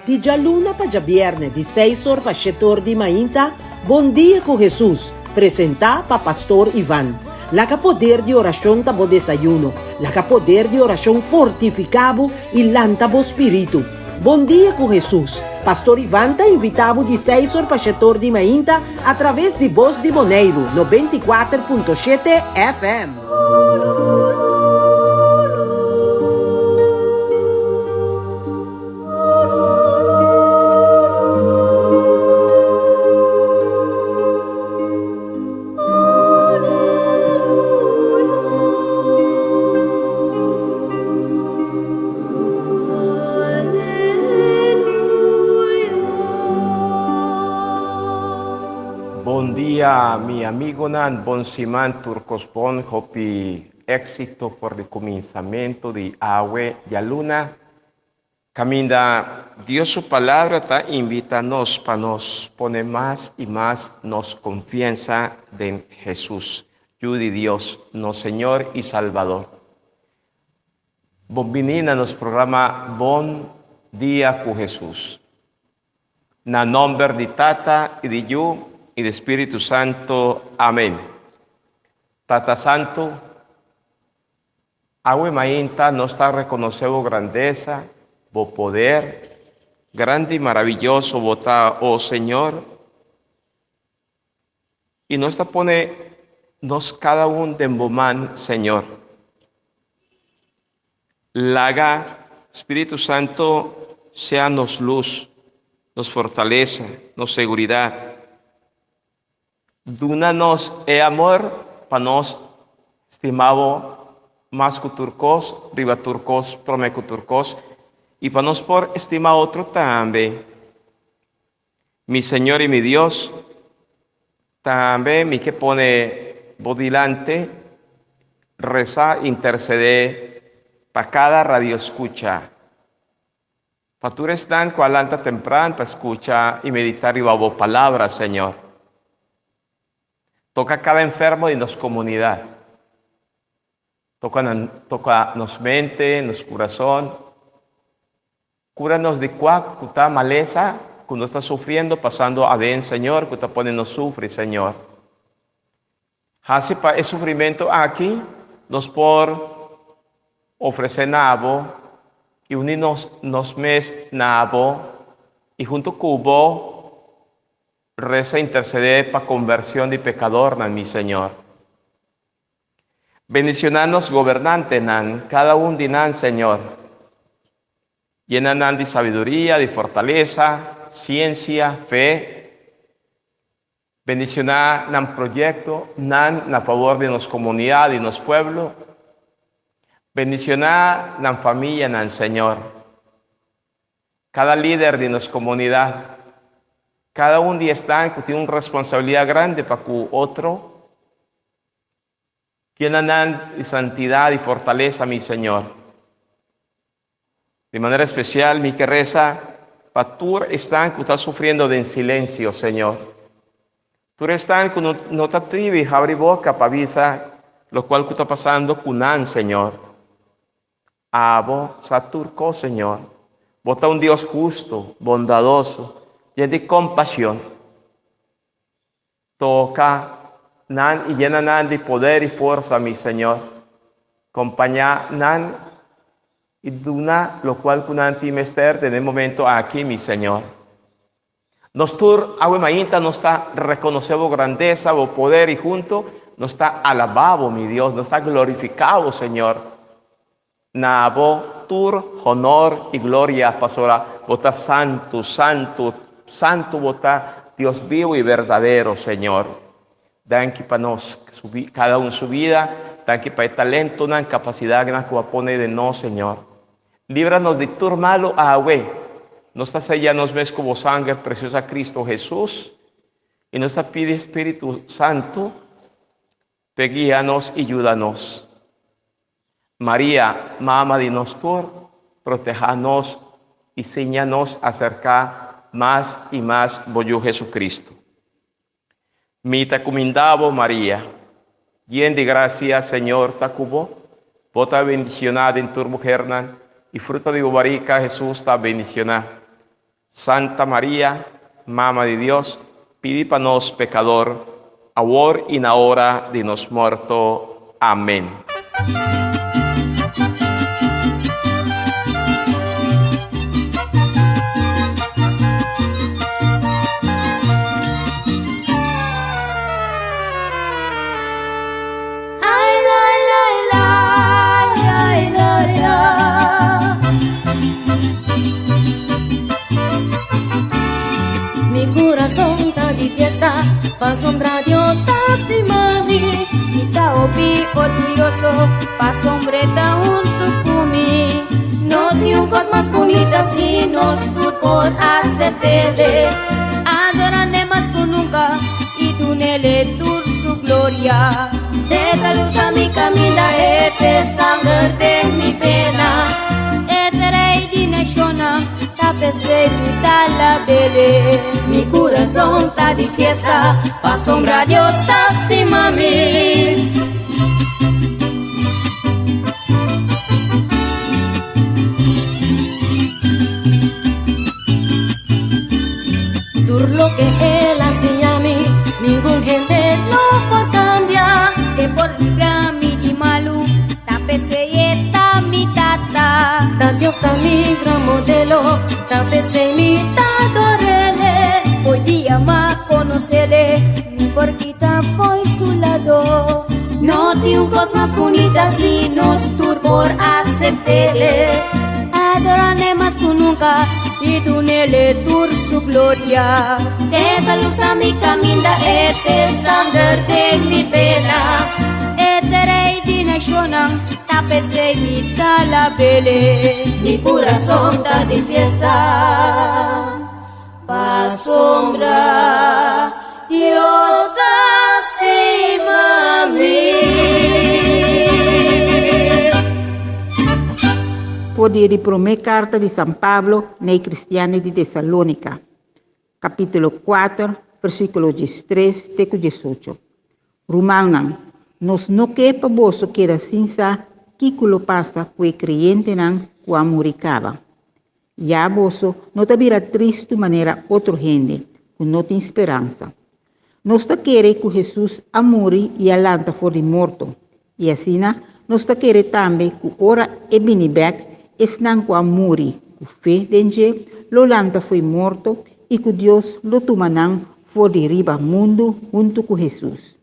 Di già luna pa già viernes, di 6 pa 7 di mainta, Bon dia con Jesús, presenta pa Pastor Iván. La que poder de oración tabo desayuno, la que poder de oración fortificabo y lantabo espíritu. Bon dia con Jesús. Pastor Iván te invitabo de 6 pa 7 di mainta a través de Voz de Boneiro, 94.7 FM. Mi amigo Nan Bonsiman Turcospon hopi éxito por el comenzamiento de Agua y Luna. Caminda Dios su palabra ta invítanos para nos poner más y más nos confianza en Jesús. Yudi Dios, no Señor y Salvador. Bienvenida nos programa Bon Día con Jesús. Na nombre de Tata y de Yu y del Espíritu Santo. Amén. Tata Santo, agua mainta nos está reconociendo grandeza, bo poder, grande y maravilloso vota, oh Señor, y nos está pone nos cada uno de bomán, Señor. Laga, Espíritu Santo, sea nos luz, nos fortaleza, nos seguridad. Dúnanos amor para nos, estimado, más que turcos, riba turcos, promeco turcos, y para nos por estimar otro también. Mi Señor y mi Dios, también mi que pone bodilante, reza, intercede para cada radio escucha. Para tú están cualanta temprano para escuchar y meditar y babo palabras, Señor. Toca cada enfermo de nuestra comunidad. Toca nos mente, nos corazón. Cúranos de cualquier maleza que nos está sufriendo, pasando a bien, Señor, que te pone nos sufre, Señor. Hace para el sufrimiento aquí, nos por ofrecer nabo y unirnos nos mes nabo y junto con vos reza interceder para conversión de pecador, nan, mi Señor. Bendicionanos gobernante, nan, cada uno de nan, Señor. Llenan nan de sabiduría, de fortaleza, ciencia, fe. Bendicionar nan proyecto, nan, a favor de nos comunidad y nos pueblo. Bendicionar nan familia, nan, Señor. Cada líder de nos comunidad. Cada un día está que tiene una responsabilidad grande para que otro tiene santidad y fortaleza, mi Señor. De manera especial, mi que reza, para tú están que está sufriendo de en silencio, Señor. Tú están que no te atreves a abrir boca para avisar lo cual que está pasando con Nan, Señor. Abo, Saturco, Señor. Vota un Dios justo, bondadoso, lleno de compasión. Toca nan y llena nan de poder y fuerza, mi Señor. Acompaña nan y duna lo cual con antimester en el momento aquí, mi Señor. Nos tur agua mainta nos está reconociendo grandeza o poder y junto nos está alabado, mi Dios, nos está glorificado, Señor. Nabo tur honor y gloria, pastora, vota santo, santo, santo, vota Dios vivo y verdadero, Señor. Dan que para nos, cada uno su vida, dan que para el talento, una capacidad que nos pone de no, Señor. Líbranos de tu malo agüe. Nos está sellanos ves como sangre preciosa Cristo Jesús. Y nos pide Espíritu Santo, te guíanos y ayúdanos. María, mamá de nosotros, protéjanos y señanos acercar más y más boyo Jesucristo. Mi te comendabo María, llena de gracia, Señor, tacubo, vota bendicionada en tu mujer, y fruto de tu barriga, Jesús, está bendicionada. Santa María, Mama de Dios, pidi para nos pecador, ahora y en la hora de nos muerto. Amén. Mi corazón está de fiesta, pa' sombra Dios estás de mami. Mi taopi odioso, pa' sombreta junto conmigo. No te un cos más bonita si nos tú por hacerte. Adoraré más que nunca y tú nele tur su gloria. Deja luz a mi camina, sangre de mi pena. Rey di nashona, tapese mi talabere. Mi corazón está de fiesta, pa' sombra Dios estás de mami. Dur lo que él hace a mí, ningún gente lo puede cambiar. Que por libra mi di malu, tapese y ta mi tata. Da Dios ta mi gran modelo, tapese mi tadorele. Hoy día más conoceré, mi porquita fue su lado. No te un cos más bonita si nos tur por aceptarle. Adoraré más que nunca y tú nele tur su gloria. Deja luz a mi camina, sangre de mi pena. Rey di nashona, tapese mi talabele. Mi corazón está de fiesta, pa' sombra Dios estima a mí. Poder de primeira carta de São Paulo nei cristiani de Tessalônica, capítulo 4, versículo 13 até 18. Romanan, nos no que para vos queda sin sa que lo pasa que creyente nan que amoricaba. Ya vos no te vira triste maneira outra gente, que não tem esperança. Nós te quere que Jesus amore e alanta for de morto. E assim, nós te quere também que ora e binibek esnan que amore, que fé denge, lo lanta foi morto e que Deus lo tumanan for de riba mundo junto com Jesus.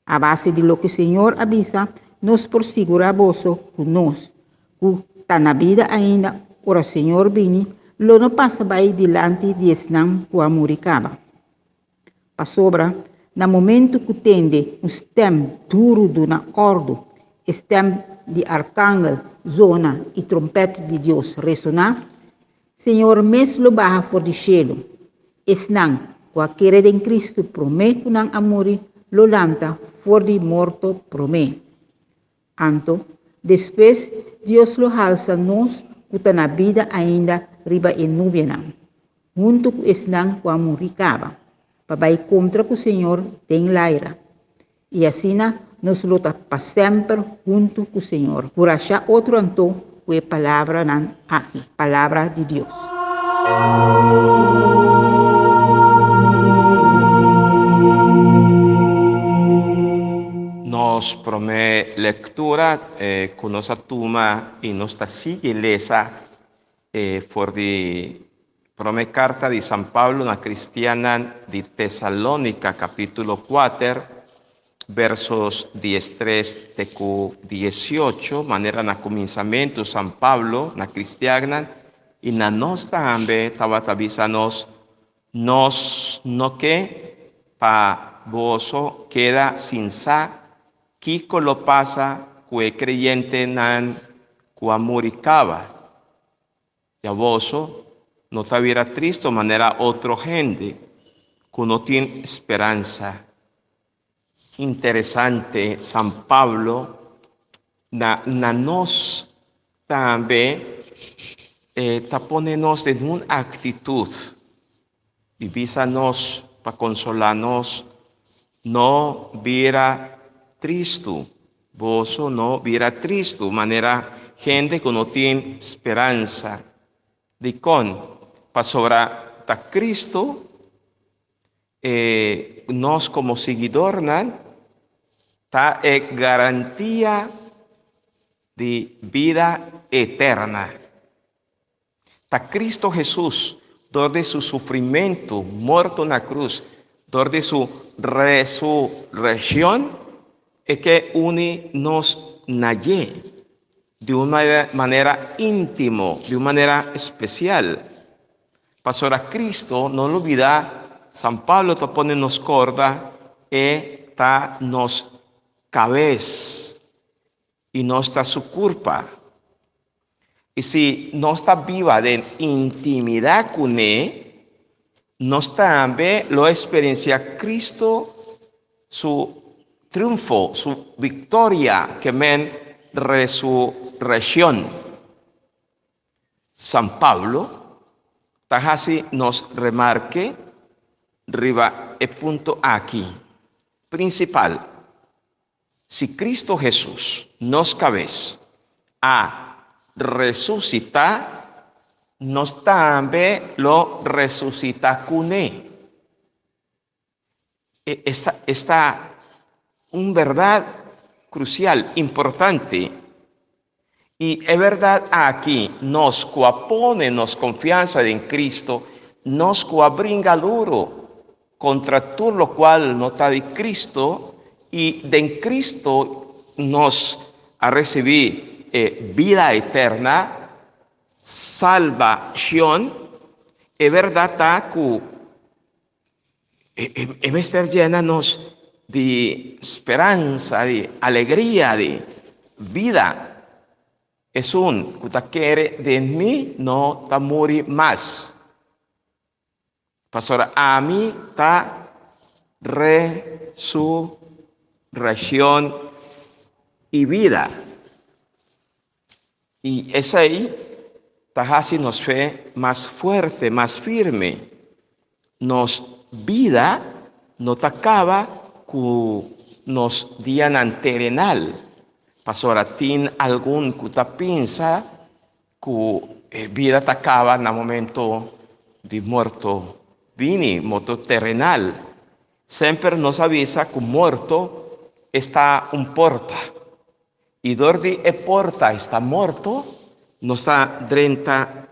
A base de lo que o Senhor avisa, nos por segura vos que nós, que está na vida ainda, ora Senhor vini, lo no passa vai dilante de esnan que amoricaba. Pa sobra, na momento que tende um stem duro do na ordo, stem de arcángel, zona e trompete de Deus ressonar, Senhor mes lo baja for de cielo. Esnan, qualquer em Cristo promete não amore, lo lanta for de morto promete. Anto, depois Deus lo alça nos, que está na vida ainda riba em nuvem, junto com esnan que amoricaba. Para contra que o Senhor tem laira. E assim, nos luta para sempre junto com o Senhor. Por achar outro anto, que é palavra aqui, palavra de Deus. Nos promete lectura con nuestra tuma y nuestra sigileza por de promete carta de San Pablo na cristiana de Tesalónica capítulo 4 versos 13 tecu 18 manera na comienzamento San Pablo na cristiana y na nostra ambe tabatabisanos nos no que pa boso queda sin sa Kiko lo pasa que creyente nan cuamuricaba. Ya voso no te viera triste manera otro gente que no tiene esperanza. Interesante San Pablo na nos también ta ponenos en una actitud divísanos para consolarnos no viera triste, vos no viera triste, manera gente que no tiene esperanza. De con, Pasora ta Cristo, nos como seguidor, ta garantía de vida eterna. Ta Cristo Jesús, donde su sufrimiento, muerto en la cruz, donde su resurrección, es que nos naye de una manera íntima, de una manera especial. Pasora Cristo, no lo olvida, San Pablo te pone nos corda y ta nos cabeza y no está su culpa. Y si no está viva de intimidad con él, no está también lo experiencia Cristo, su triunfo, su victoria, que men resurrección. San Pablo, así nos remarque, arriba el punto aquí, principal. Si Cristo Jesús nos cabeza a resucitar, nos también lo resucita con él. Esta un verdad crucial, importante. Y es verdad aquí, nos pone nos confianza en Cristo, nos bringa duro contra todo lo cual no está de Cristo, y de Cristo nos ha recibido vida eterna, salvación. Es verdad que estar llenanos de esperanza, de alegría, de vida. Es un que quiere de mí no ta morir más. Pastora, a mí ta resurrección y vida. Y es ahí, así nos fe más fuerte, más firme. Nos vida no te acaba con nos día anterenal. Pasora, tin algún que te piensa que vida te acaba en el momento de muerto vini, moto terrenal. Siempre nos avisa que muerto está un porta. Y donde el porta está muerto, nos da vida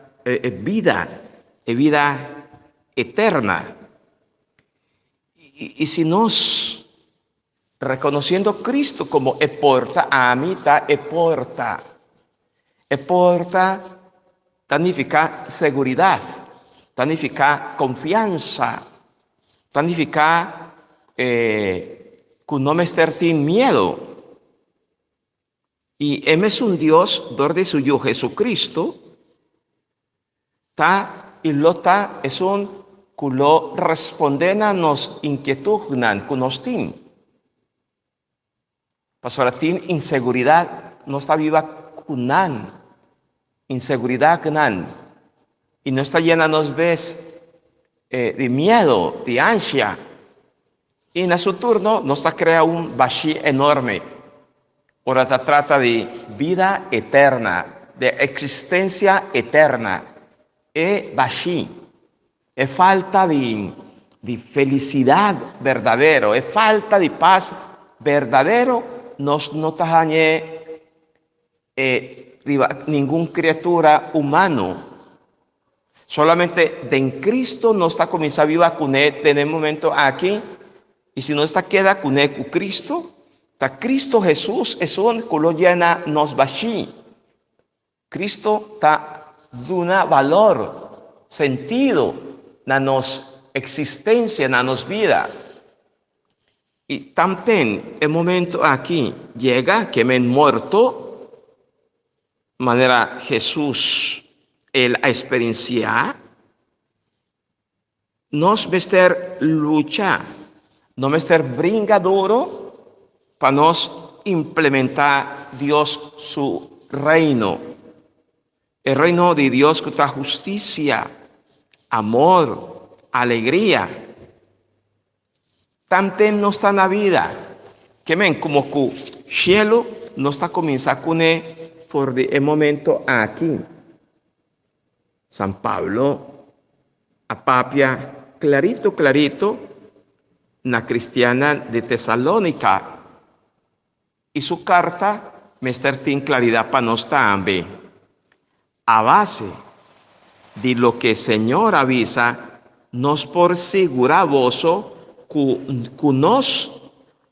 eterna. Y si nos, reconociendo Cristo como el porta, a mí está el porta. El porta significa seguridad, significa confianza, significa que no me esté sin miedo. Y es un Dios donde suyo Jesucristo ta y lo ta es un que lo responden a nos inquietud que nos tin. Pastora, tin inseguridad no está viva kunan, inseguridad kunan, y no está llena nos ves de miedo, de ansia, y en su turno nos crea un vacío enorme. Ahora se trata de vida eterna, de existencia eterna. Es vacío, es falta de felicidad verdadero, es falta de paz verdadero. Nos no tajañe ninguna criatura humano. Solamente en Cristo no está comenzando a vivir con él en el momento aquí. Y si no está queda con él, con Cristo, Cristo Jesús es un que lo llena nos vacío. Cristo está dando valor, sentido, na nos existencia, na nos vida. Y también el momento aquí llega que me han muerto, de manera Jesús él a experienciar, nos vestir lucha, no vestir bringadoro, para nos implementar Dios su reino. El reino de Dios que está justicia, amor, alegría. También no está en la vida. Que ven como que el cielo no está comenzando con él por el momento aquí. San Pablo apapia clarito na cristiana de Tesalónica. Y su carta mester sin claridad para nos también. A base de lo que el Señor avisa, nos por segura voso que nos,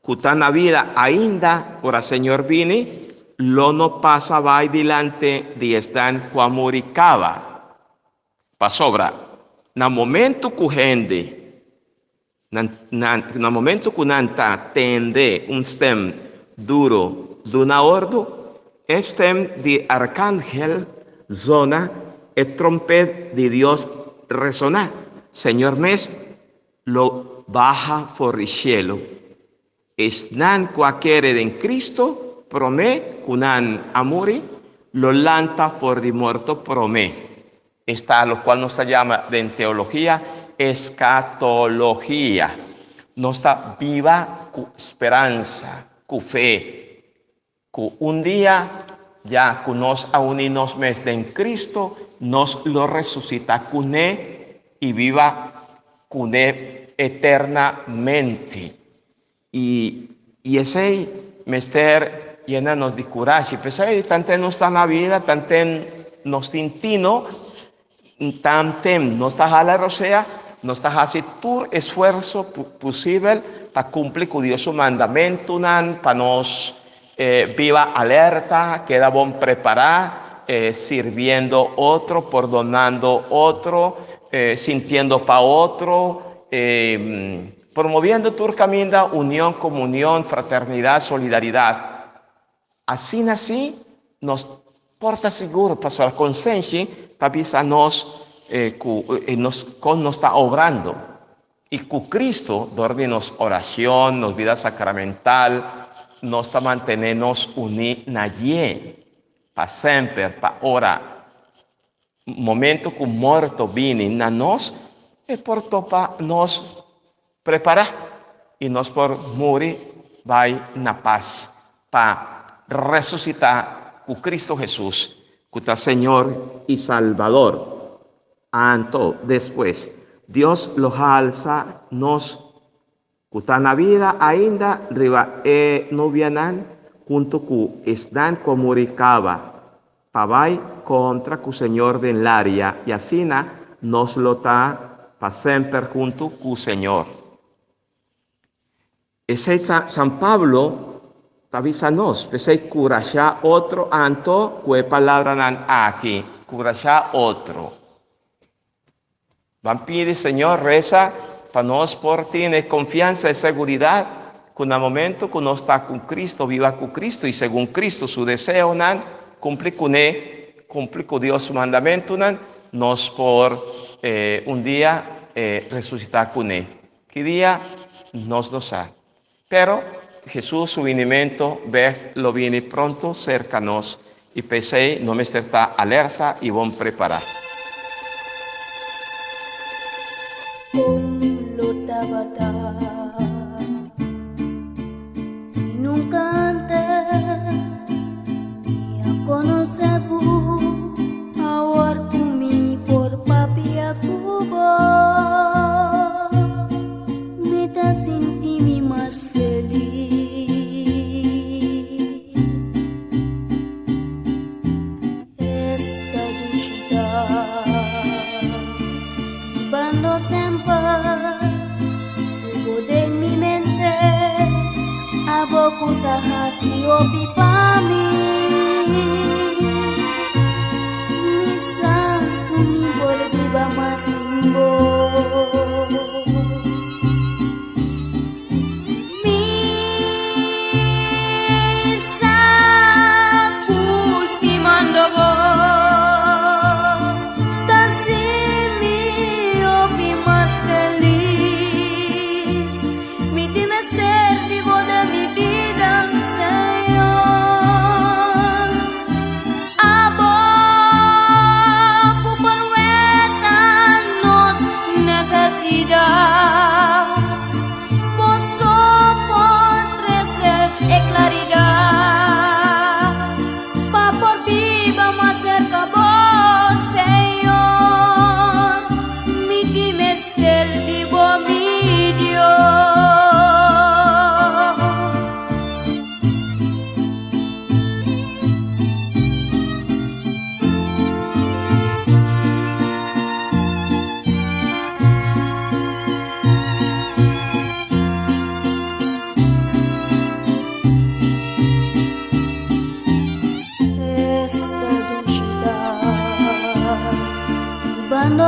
que está na vida ainda, por el Señor vini, lo no pasa vai delante de estar cuamuricaba. Pa sobra, na momento que gente, na momento que nanta tende un stem duro d'una ordo, stem de arcángel zona el trompet de Dios resonar. Señor mes lo baja for el cielo. Esnan cualquiera en Cristo promé kunan amori lo lanta for di morto promé. Está lo cual nos llama en teología escatología. Nos está viva cu esperanza, cu fe, cu un día ya que nos aunimos mes en Cristo, nos lo resucita cuné y viva cuné eternamente. Y ese mester llena-nos de coraje. Pensei, tanto no está en la vida, tanto nos tintino, tanto no está a la rosea, no está haciendo todo esfuerzo posible para cumplir con Dios su mandamiento, para nos viva alerta, queda bon preparar, sirviendo otro, perdonando otro, sintiendo para otro, promoviendo tu camino, unión, comunión, fraternidad, solidaridad. Así nos porta seguro para su conciencia, también nos está obrando. Y con Cristo, donde nos oración, nos vida sacramental, nos está mantenernos unidos nadie, para siempre, para ahora. Momento que muerto viene na nos, es por para nos preparar y nos por morir, va na paz, para resucitar con Cristo Jesús, que es Señor y Salvador. Anto, después, Dios los alza, nos, que está en la vida ainda, riba no vianan, junto con están comunicaba, para contra el Señor de el área, y así nos lo está para siempre junto con el Señor. Ese San Pablo avísanos, pensé curachá otro anto, que palabra nan aquí, curachá otro. Van pedir, Señor, reza para nos por tener confianza y seguridad, que en el momento que no está con Cristo, viva con Cristo, y según Cristo su deseo, nan, cumplir con él, cumplir con Dios su mandamiento, nan, nos por un día resucitar con él. ¿Qué día? Nos lo sabe. Pero Jesús, su vinimiento, lo viene pronto, cercanos, y pensé, no me está alerta y bon preparar. Lo tabata, si nunca antes ya conocebu, awar kumi por papia cubo, me ta sinti mi más feliz. Esta duchita, bando sempre, hubo de mi mente, aboku tahasi opi pami, misa kumi boleh tiba masimbo. Necesito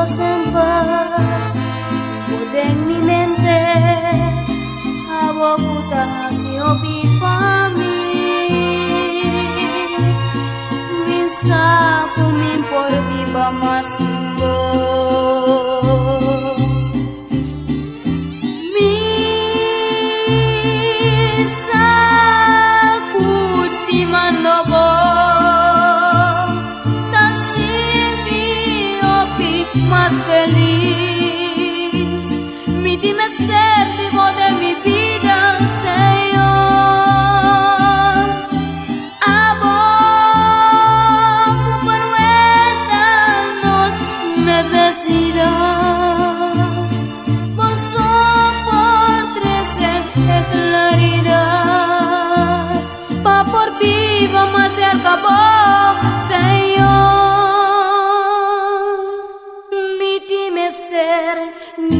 sembah Budeng mi mente Abo puta si opi pami Minsa kumimpor biba masubo Minsa kusti mandobo Más feliz, mi dimester vivo de mi vida, Señor. Aboco por vuelta-nos necesidad, vos por trece de claridad, pa por viva más se acabó, Señor.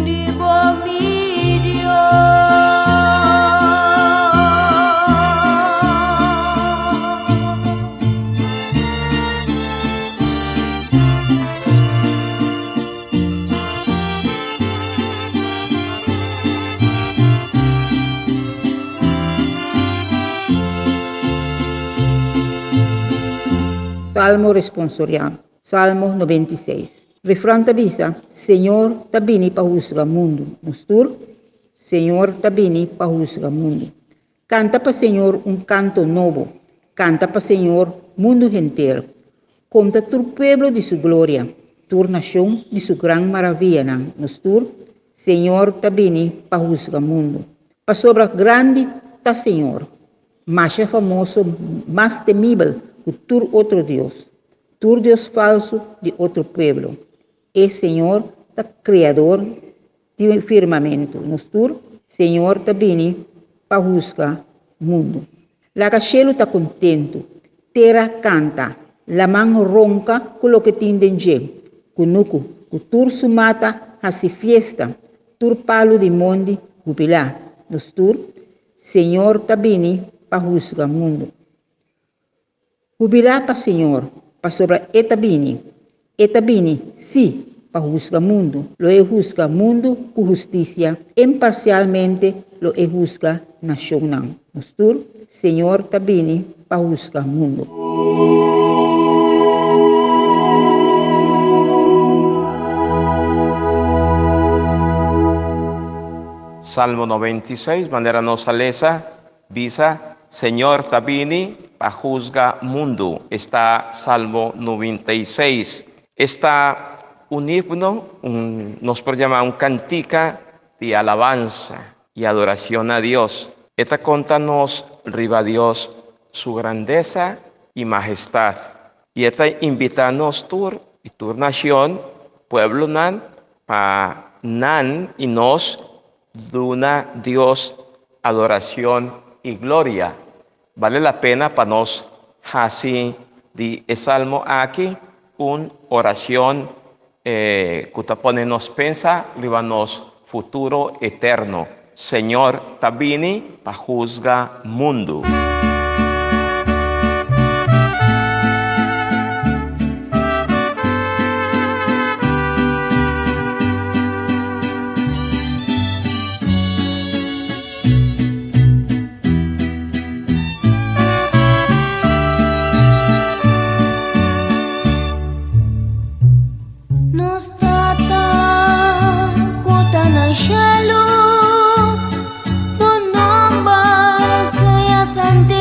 Dibo mi Salmo responsorial, Salmo 96. Refrão tabisa, Senhor tabini para juzgar mundo. Nostur, Senhor tabini para juzgar mundo. Canta para Senhor canto novo. Canta para Senhor mundo inteiro. Conta tu pueblo de sua glória. Tu nação de sua gran maravilha. Nostur, Senhor tabini para juzgar mundo. Para sobra grande tá Senhor. Mais famoso, mais temível que tu outro Deus. Tu Deus falso de outro pueblo. É Senhor, da Criador do firmamento. Nostur, Senhor, tá bem para juzgar mundo. La cachelo está contento, terra canta, la mão ronca com o que tem dentro. Kunuku, tur su mata, hasi fiesta, tur palo de monde, jubilar. Nostur, Senhor, tá bem para juzgar mundo. Jubilar para Senhor, para sobra etabini, sim, para juzgar mundo. Lo é juzgar mundo com justiça, imparcialmente lo é juzgar nacional. Nostur, Senhor, tabini para juzgar mundo. Salmo 96, manera nos alesa, visa, Señor tabini para juzgar mundo. Está Salmo 96. Está un himno, nos puede llamar un cantica de alabanza y adoración a Dios. Esta contanos riba a Dios su grandeza y majestad. Y esta invitarnos tur y tu nación, pueblo nan, pa nan y nos duna Dios adoración y gloria. Vale la pena para nos así de salmo aquí una oración que te pone nos pensa nos futuro eterno. Señor tabini pa juzga mundo. Shalom, bon nombre sea santi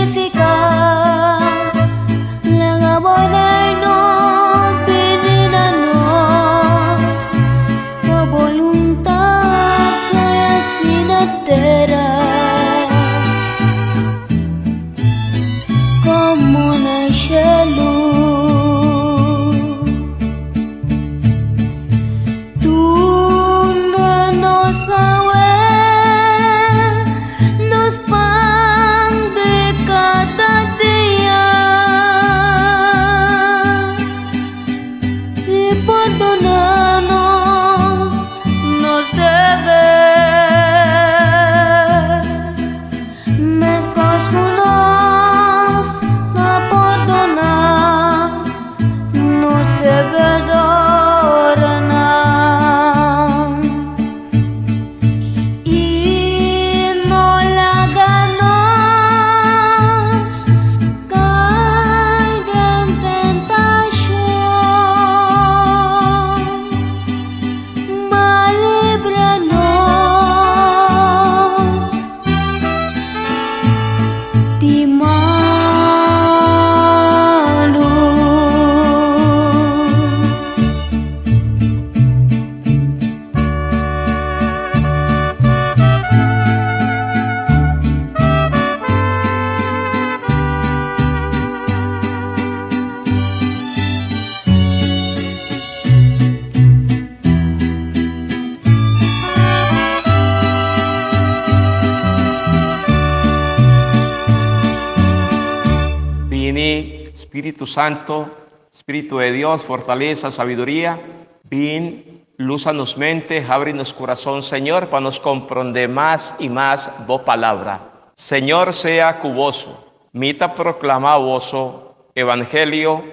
Espíritu Santo, Espíritu de Dios, fortaleza, sabiduría, ven, lúzanos mente, abre-nos corazón, Señor, para nos comprender más y más vos palabra. Señor, sea cuboso, mita proclama voso, Evangelio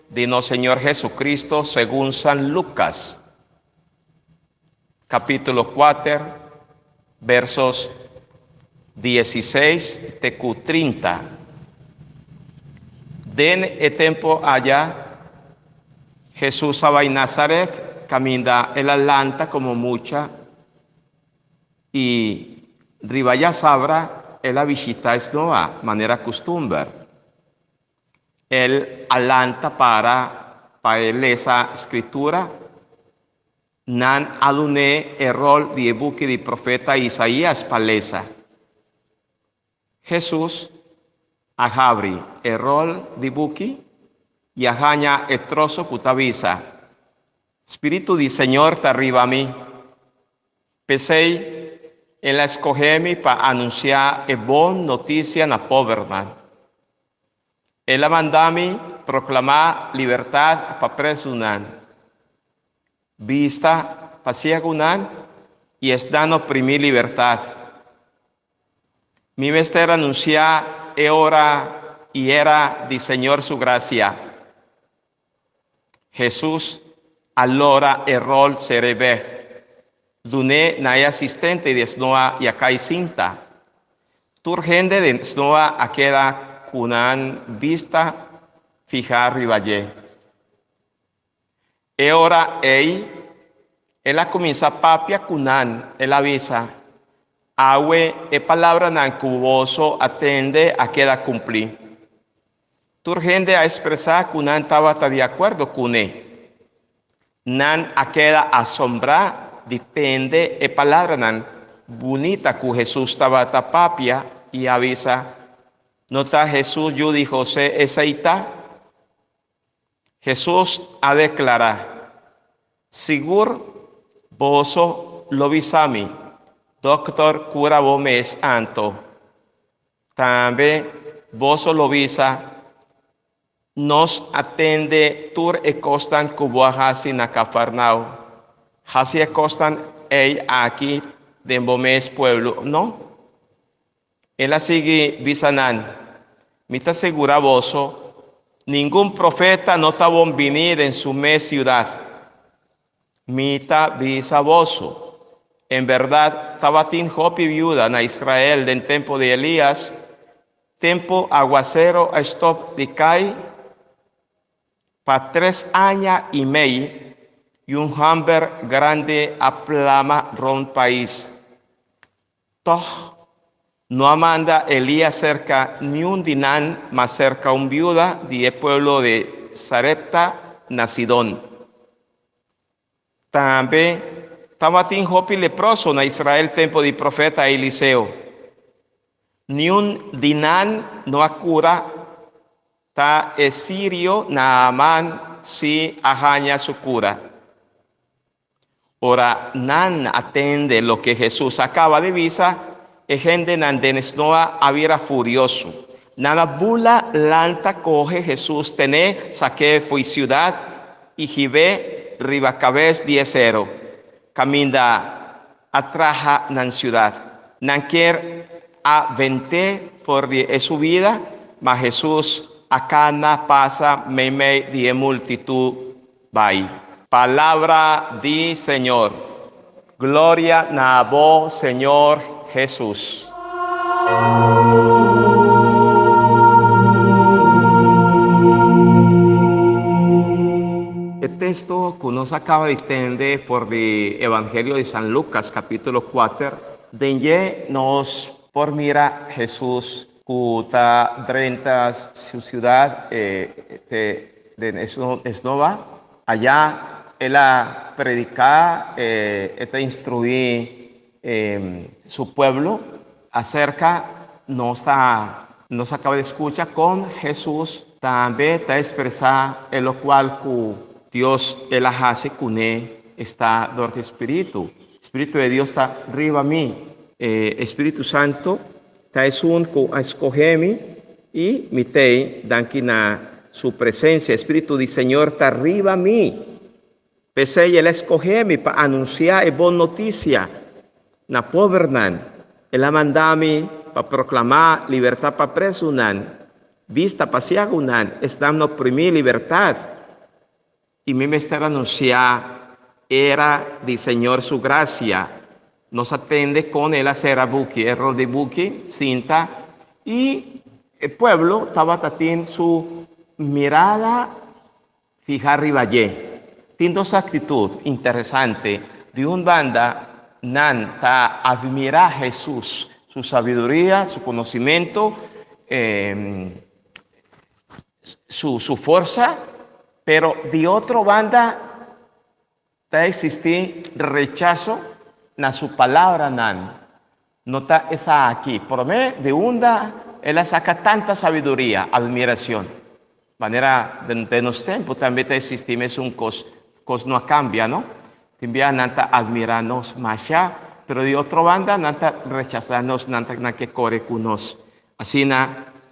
de nuestro Señor Jesucristo según San Lucas, capítulo 4, versos 16 tecu 30. Den el tiempo allá, Jesús estaba en Nazaret, camina el Atlanta como mucha, y ribaya sabra, él visita es noa, manera costumbre. Él Atlanta para él esa escritura, nan aluné el rol de buque de profeta Isaías palesa. Jesús ahabri el rol de buque y ajaña el trozo cutavisa. Espíritu del Señor te arriba a mí. Pesei, él escogemi para anunciar el bon noticia na poverman. Él mandami proclamar libertad para presunan. Vista para ciegunan y es dan oprimir libertad. Mi mester anunciar hora y era del Señor su gracia. Jesús allora el rol se reve. Duné na asistente de snoa y acá cinta. Turgente de snoa a queda cunan vista fijar rivalle. E ora ella comienza papia cunan, él avisa. Awe e palabra nan cuboso atende a queda cumplir. Turgente a expresar que nan estaba de acuerdo con él. Nan a queda asombrar depende e palabra nan bonita que Jesús estaba tapapia y avisa. Nota Jesús yo di José esa ita. Jesús a declarar. Sigur boso lo visami. Doctor cura vos mes anto. También vos lo visa. Nos atende tur e costan cubo hasi na Cafarnao. Hasi e costan aquí de mes pueblo. No. Él sigue visanan. Mita segura voso. Ningún profeta no estaba venir en su mes ciudad. Mita visa voso. En verdad, Tabatín Jopi viuda en Israel del tiempo de Elías, tiempo aguacero stop de cae, para 3 años y medio, y un hamber grande aplama ron país. Toch, no amanda Elías cerca ni un dinan, más cerca un viuda de pueblo de Sarepta, Nacidón. También, Tabatín Jopi leproso en Israel, tiempo de profeta Eliseo. Ni un dinan no acura, ta esirio Naaman si ajaña su cura. Ora, nan atende lo que Jesús acaba de visa, e gente nan denesnoa aviera furioso. Nana bula lanta coge Jesús tené, saque fui ciudad, y jive ribacabez 10-0. Camina atraja nan ciudad. Nan quier a 20 por de su vida, mas Jesús acá na pasa meme de multitud vai. Palabra di Señor. Gloria na vos, Señor Jesús. El texto que nos acaba de entender por el Evangelio de San Lucas, capítulo 4, donde nos por mira Jesús que está dentro su ciudad de Esnova. Allá él a predicar, está instruir su pueblo acerca, nos acaba de escuchar con Jesús, también está expresar en lo cual que Dios él hace con él está dorte espíritu. Espíritu de Dios está arriba a mí. Espíritu Santo está es un que escogemi y mitei danki na su presencia. Espíritu del Señor está arriba a mí. Pese Él escoge para anunciar la buena noticia. Na povernan. Él ha mandado a mí para proclamar libertad para presos, vista para ciegos, están oprimir libertad. Y mi ministerio anunciar era del Señor su gracia. Nos atende con él hacer a buki, el rol de buki, cinta. Y el pueblo estaba teniendo su mirada fija arriba allí. Tiene dos actitudes interesantes. De una banda, nan está admirar a Jesús, su sabiduría, su conocimiento, su fuerza, pero de otra banda está existir rechazo na su palabra nan. No está esa aquí. Por mí, de una, él saca tanta sabiduría, admiración. Manera de los tiempos también existimos un cos no cambia, ¿no? También nanta admirarnos más ya, pero de otra banda nanta rechazarnos, nanta que corre con nos. Así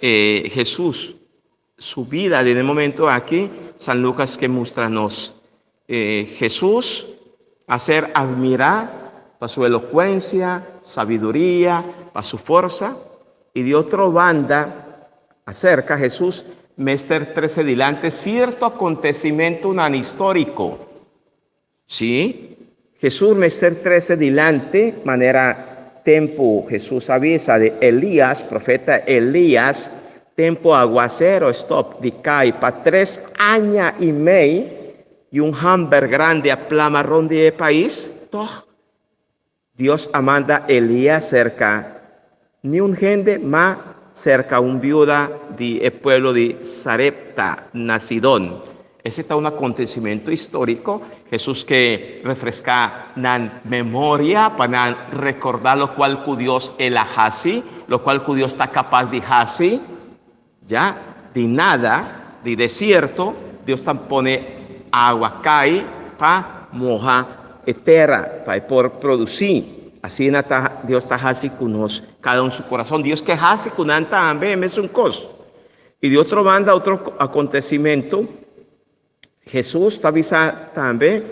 Jesús, su vida en el momento aquí, San Lucas que muéstranos. Jesús hacer admirar para su elocuencia, sabiduría, para su fuerza, y de otra banda acerca a Jesús mester 13 delante cierto acontecimiento histórico. ¿Sí? Jesús mester 13 delante, manera tiempo Jesús avisa de Elías, profeta Elías, tiempo aguacero, stop, de cae para 3 años y medio, y un hamber grande a plamarrón de país, Dios amanda Elías cerca, ni un gente más cerca un viuda del pueblo de Sarepta, Nacidón. Ese está un acontecimiento histórico. Jesús que refresca la memoria para recordar lo cual Dios él hace, lo cual Dios está capaz de hacer. Ya, de nada, de desierto, Dios pone agua, cae para mojar tierra, para por producir. Así Dios está haciendo con nosotros, cada uno en su corazón. Dios que hace con nosotros también es un cosa. Y de otra banda, otro acontecimiento, Jesús está avisando también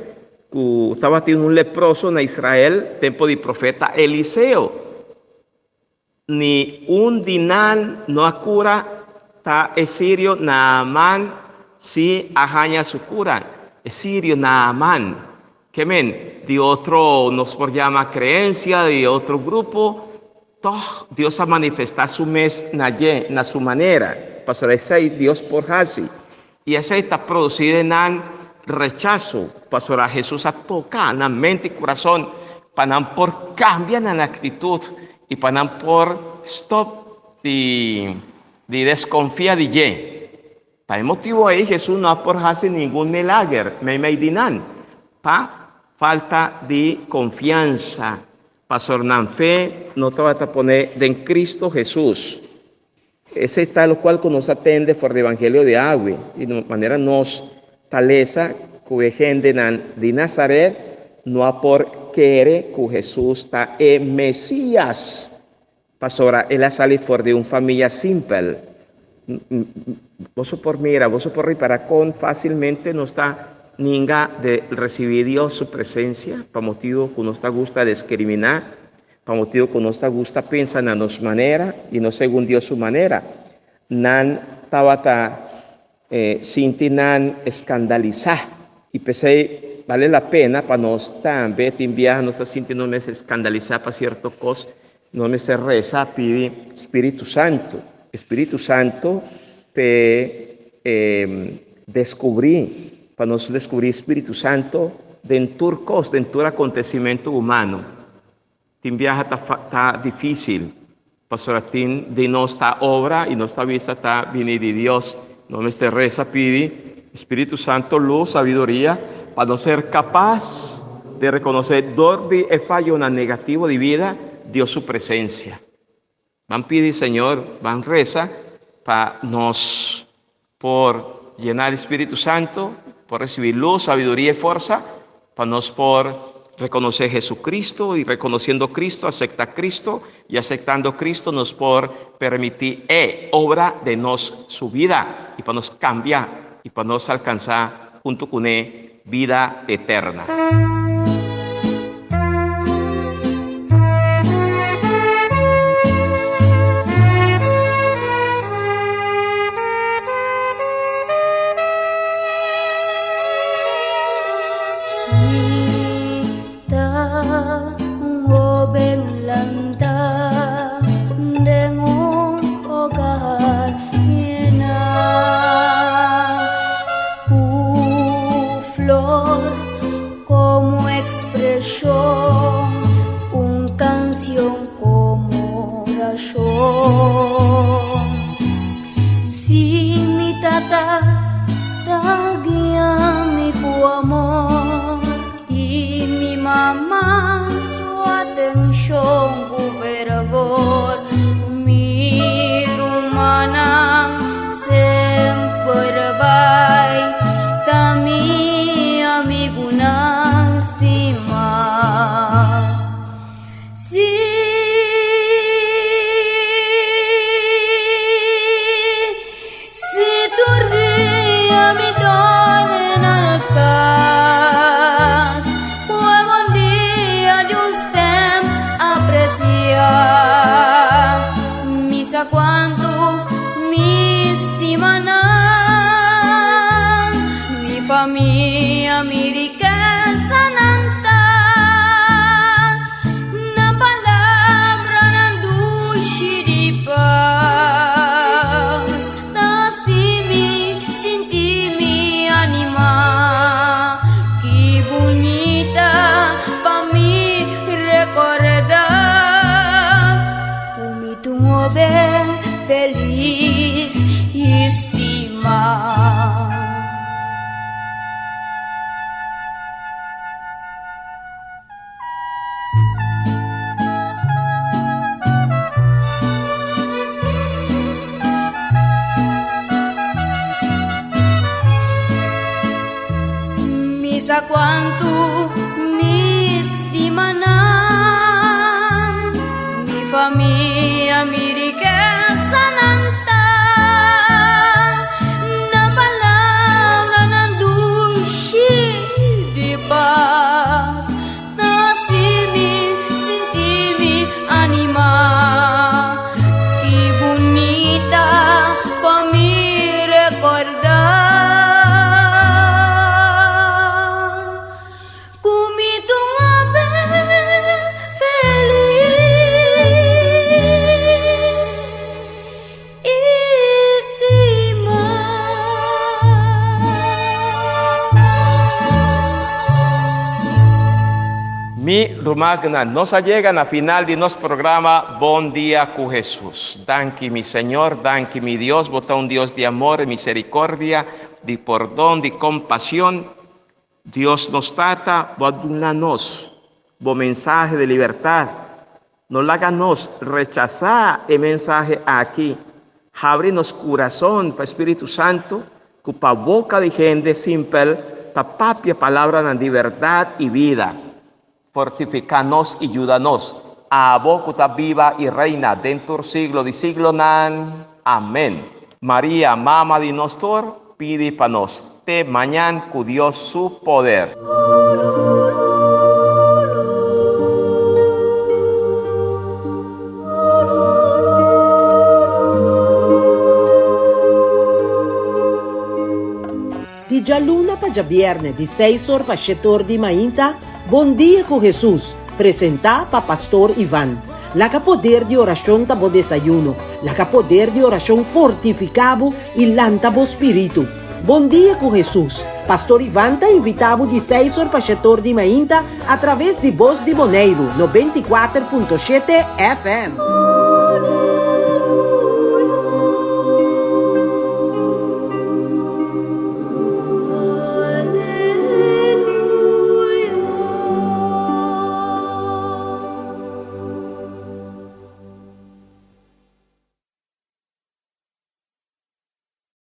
que estaba teniendo un leproso en Israel, tiempo de profeta Eliseo. Ni un dinar no cura, está el sirio Naamán, si ajaña su cura. El sirio Naamán. Que de otro nos por llama creencia, de otro grupo, Dios ha manifestado su mes na su manera, para ese Dios por así. Y ese está producido en rechazo, para Jesús a tocar en la mente y corazón, para por cambiar la actitud y para por stop de desconfiar de ye. Para el motivo ahí Jesús no ha por hacer ningún milagro, me dinan, pa falta de confianza. Pastor fe no te vas a poner en Cristo Jesús. Ese está lo cual nos atende por el Evangelio de agua. Y de manera nos taleza que gente de Nazaret no ha por querer que Jesús está el Mesías. Pastora, él ha salido fuera de una familia simple. Vos por mira, vos por reparar con fácilmente no está ninga de recibir Dios su presencia, para motivo que nos gusta discriminar, para motivo que nos gusta pensar en nuestra manera y no según Dios su manera. Nan tabata sintinan escandalizar y pensé vale la pena para nos también enviar nos sintiendo no escandalizar para cierto cosa, no me se reza pide Espíritu Santo descubrir para nos descubrir Espíritu Santo dentro acontecimiento humano. Tim viaja está difícil. Pastor Atín de nuestra obra y nuestra vista está viene de Dios. No me se reza pide Espíritu Santo, luz, sabiduría, para no ser capaz de reconocer dónde es fallo una negativo de vida, Dios su presencia. Van pide Señor, van reza para nos por llenar el Espíritu Santo, por recibir luz, sabiduría y fuerza, para nos por reconocer Jesucristo, y reconociendo Cristo, aceptar Cristo, y aceptando Cristo nos por permitir obra de nos su vida, y para nos cambiar, y para nos alcanzar junto con él vida eterna. Feliz y estimado. Misa cuanto mi estiman, mi familia, mi riqueza nanta, na palabra ng dushi di paz, na sintimi anima, que bonita pa mi recordar. Mi rumagna nos allegan a final de nos programa Bon Día con Jesús. Danke mi Señor, danke mi Dios, vota un Dios de amor, de misericordia, de perdón, de compasión. Dios nos trata, nos buen mensaje de libertad. No la haganos rechazar el mensaje aquí. Abrirnos corazón para Espíritu Santo, que para boca de gente simple, para papia palabra de verdad y vida. Fortificanos y ayúdanos a boca viva y reina dentro siglo de siglo nan. Amén. María, mama de nosotros, pide para nos. Te mañana con Dios su poder. Di già luna pa già viernes, di 6 ore pa 7 ore di mainta, Bon Día con Jesús, presenta pa Pastor Iván. La que poder de oración tabo desayuno, la que poder de oración fortificabo y lantabo espíritu. Bon Día con Jesús. Pastor Iván te invitavo di 6 ore pa 7 ore di mainta a través di Voz di Boneiro, no 24.7 FM.